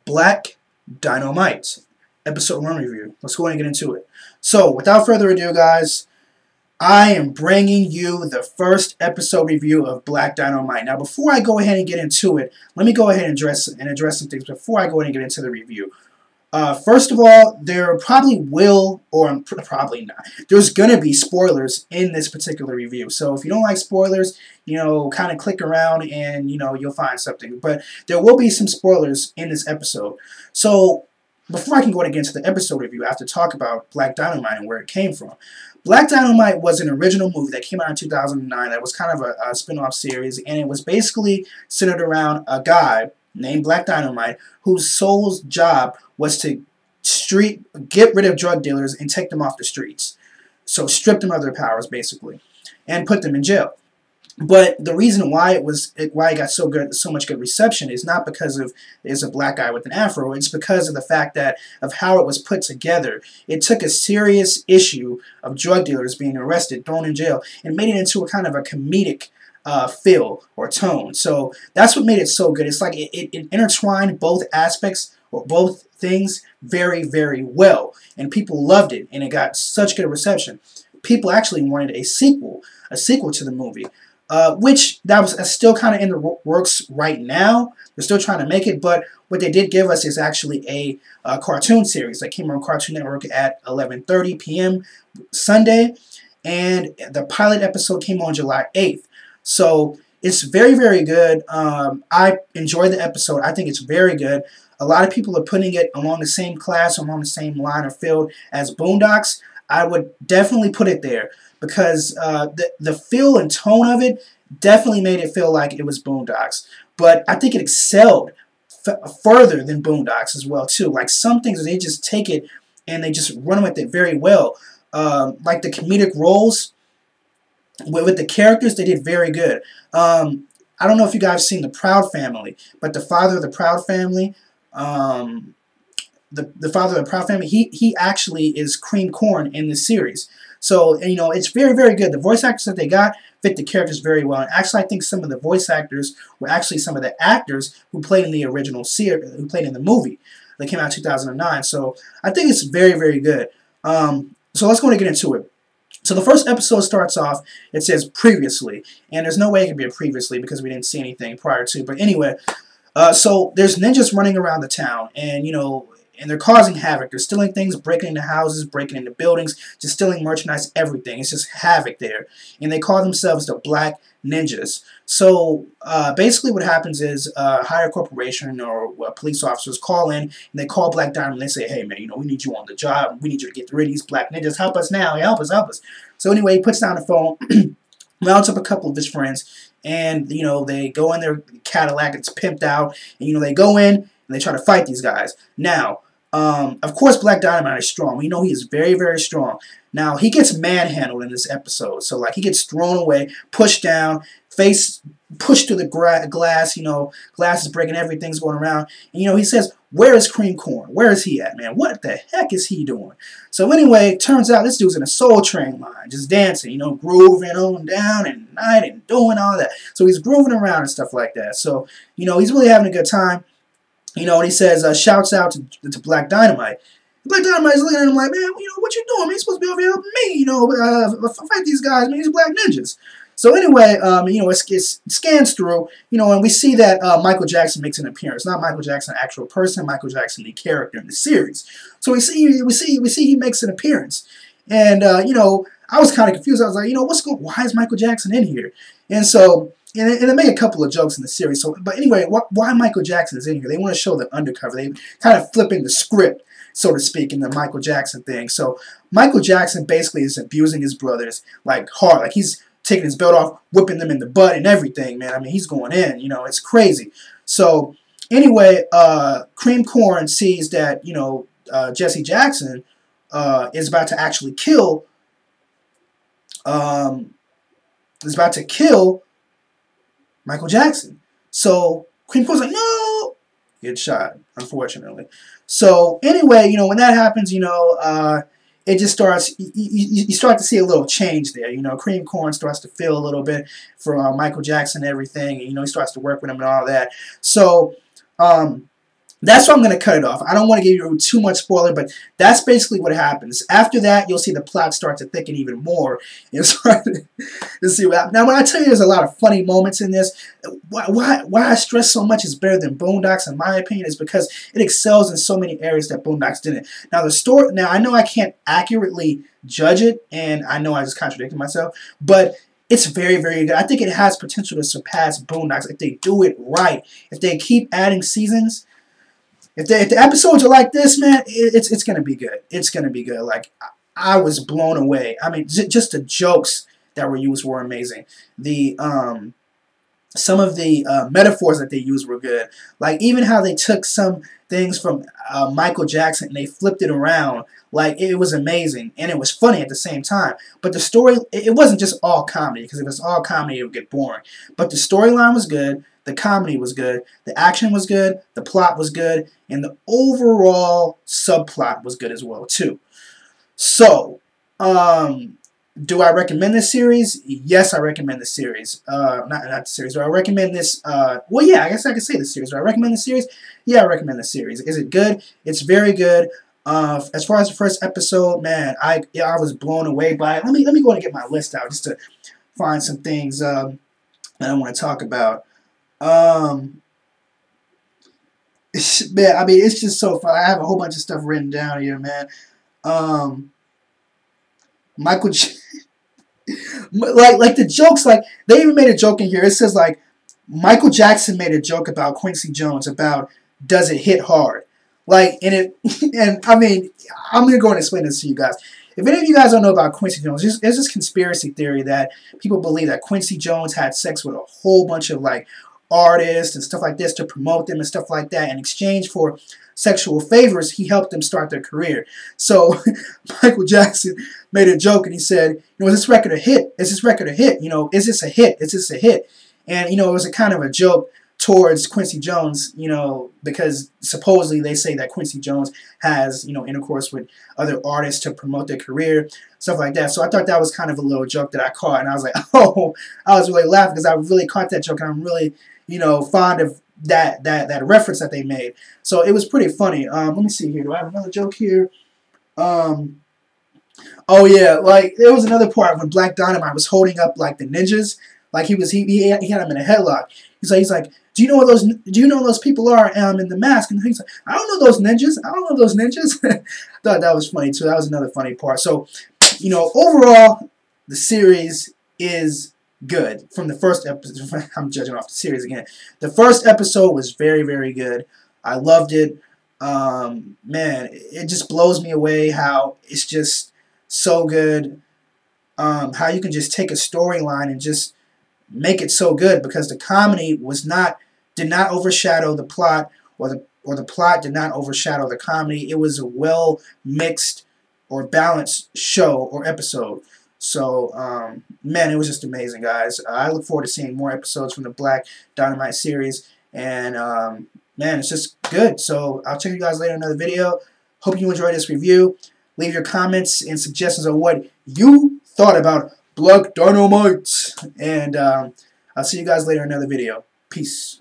Black Dynamite, episode 1 review. Let's go ahead and get into it. So, without further ado, guys, I am bringing you the first episode review of Black Dynamite. Now, before I go ahead and get into it, let me go ahead and address some things before I go ahead and get into the review. First of all, there probably will, or probably not, there's going to be spoilers in this particular review. So if you don't like spoilers, kind of click around and, you'll find something. But there will be some spoilers in this episode. So before I can go ahead and get into the episode review, I have to talk about Black Dynamite and where it came from. Black Dynamite was an original movie that came out in 2009 that was kind of a spin-off series, and it was basically centered around a guy named Black Dynamite whose sole job was to get rid of drug dealers and take them off the streets. So strip them of their powers, basically, and put them in jail. But the reason why it got so much good reception is not because it's a black guy with an afro. It's because of the fact that of how it was put together. It took a serious issue of drug dealers being arrested, thrown in jail, and made it into a kind of a comedic feel or tone. So that's what made it so good. It's like it intertwined both aspects or both things very, very well, and people loved it, and it got such good reception. People actually wanted a sequel to the movie. Which that was still kind of in the works right now. They're still trying to make it, but what they did give us is actually a cartoon series that came on Cartoon Network at 11:30 p.m. Sunday, and the pilot episode came on July 8th. So it's very, very good. I enjoyed the episode. I think it's very good. A lot of people are putting it along the same class, along the same line or field as Boondocks. I would definitely put it there, because the feel and tone of it definitely made it feel like it was Boondocks. But I think it excelled further than Boondocks as well, too. Like some things, they just take it and they just run with it very well. Like the comedic roles with the characters, they did very good. I don't know if you guys have seen The Proud Family, but the father of the Proud Family, the father of the Proud Family, he actually is Cream Corn in this series. So, it's very, very good. The voice actors that they got fit the characters very well. And actually, I think some of the voice actors were actually some of the actors who played in the original series, who played in the movie that came out in 2009. So, I think it's very, very good. So, let's go and get into it. So, the first episode starts off, it says previously. And there's no way it could be a previously because we didn't see anything prior to. But anyway, so there's ninjas running around the town. And, and they're causing havoc. They're stealing things, breaking into houses, breaking into buildings, just stealing merchandise, everything. It's just havoc there. And they call themselves the Black Ninjas. So basically what happens is a higher corporation or police officers call in, and they call Black Diamond, and they say, hey, man, we need you on the job. We need you to get rid of these Black Ninjas. Help us now. Help us, help us. So anyway, he puts down the phone, mounts up a couple of his friends, and, they go in their Cadillac. It's pimped out. And, they go in, and they try to fight these guys. Now, of course, Black Dynamite is strong. We know he is very, very strong. Now, he gets manhandled in this episode. So, like, he gets thrown away, pushed down, face pushed through the glass. Glass is breaking, everything's going around. And, he says, where is Cream Corn? Where is he at, man? What the heck is he doing? So, anyway, it turns out this dude's in a Soul Train line, just dancing, grooving on down and night and doing all that. So, he's grooving around and stuff like that. So, he's really having a good time. And he says, shouts out to Black Dynamite. Black Dynamite's looking at him like, man, what you doing? Man, you're supposed to be over here helping me, fight these guys, man, these Black Ninjas. So anyway, it scans through, and we see that Michael Jackson makes an appearance. Not Michael Jackson, an actual person, Michael Jackson, the character in the series. So we see he makes an appearance. And, I was kind of confused. I was like, why is Michael Jackson in here? And so... And they make a couple of jokes in the series. So, but anyway, why Michael Jackson is in here? They want to show the undercover. They kind of flipping the script, so to speak, in the Michael Jackson thing. So Michael Jackson basically is abusing his brothers like hard. Like he's taking his belt off, whipping them in the butt and everything, man. I mean, he's going in. It's crazy. So anyway, Cream Corn sees that Jesse Jackson is about to actually kill. Michael Jackson. So Cream Corn's like, no, get shot, unfortunately. So anyway, when that happens, it just starts, you start to see a little change there. Cream Corn starts to feel a little bit for Michael Jackson and everything. And, he starts to work with him and all that. So that's why I'm going to cut it off. I don't want to give you too much spoiler, but that's basically what happens. After that, you'll see the plot start to thicken even more. You start to see what happens. Now, when I tell you there's a lot of funny moments in this, why I stress so much is better than Boondocks, in my opinion, is because it excels in so many areas that Boondocks didn't. Now, the story. Now, I know I can't accurately judge it, and I know I just contradicted myself, but it's very, very good. I think it has potential to surpass Boondocks if they do it right. If they keep adding seasons. If the episodes are like this, man, it's gonna be good. It's gonna be good. Like, I was blown away. I mean, just the jokes that were used were amazing. The some of the metaphors that they used were good. Like, even how they took some things from Michael Jackson and they flipped it around. Like, it was amazing, and it was funny at the same time. But the story, it wasn't just all comedy, because if it was all comedy, it would get boring. But the storyline was good. The comedy was good, the action was good, the plot was good, and the overall subplot was good as well, too. So, do I recommend this series? Yes, I recommend the series. Not the series. Do I recommend this? Well, yeah, I guess I could say the series. Do I recommend the series? Yeah, I recommend the series. Is it good? It's very good. As far as the first episode, man, I was blown away by it. Let me go and get my list out just to find some things that I want to talk about. Man, I mean, it's just so fun. I have a whole bunch of stuff written down here, man. Michael, like the jokes, like they even made a joke in here. It says like Michael Jackson made a joke about Quincy Jones about does it hit hard, like and I mean, I'm gonna go and explain this to you guys. If any of you guys don't know about Quincy Jones, there's this conspiracy theory that people believe that Quincy Jones had sex with a whole bunch of like artists and stuff like this to promote them and stuff like that. In exchange for sexual favors, he helped them start their career. So Michael Jackson made a joke and he said, you know, is this record a hit? Is this record a hit? You know, is this a hit? Is this a hit? And, you know, it was a kind of a joke towards Quincy Jones, you know, because supposedly they say that Quincy Jones has, you know, intercourse with other artists to promote their career, stuff like that. So I thought that was kind of a little joke that I caught, and I was like, oh, I was really laughing because I really caught that joke, and I'm really, you know, fond of that reference that they made. So it was pretty funny. Let me see here. Do I have another joke here? Oh yeah, like there was another part when Black Dynamite was holding up like the ninjas, like he had him in a headlock. He's like, do you know what those people are in the mask? And he's like, I don't know those ninjas. I don't know those ninjas. I thought that was funny too. That was another funny part. So, you know, overall, the series is good. From the first episode, I'm judging off the series again. The first episode was very, very good. I loved it. Man, it just blows me away how it's just so good. How you can just take a storyline and just make it so good, because the comedy did not overshadow the plot, or the plot did not overshadow the comedy. It was a well mixed or balanced show or episode. So, man, it was just amazing, guys. I look forward to seeing more episodes from the Black Dynamite series, and man, it's just good. So I'll check you guys later in another video. Hope you enjoyed this review. Leave your comments and suggestions on what you thought about Black Dynamite. And I'll see you guys later in another video. Peace.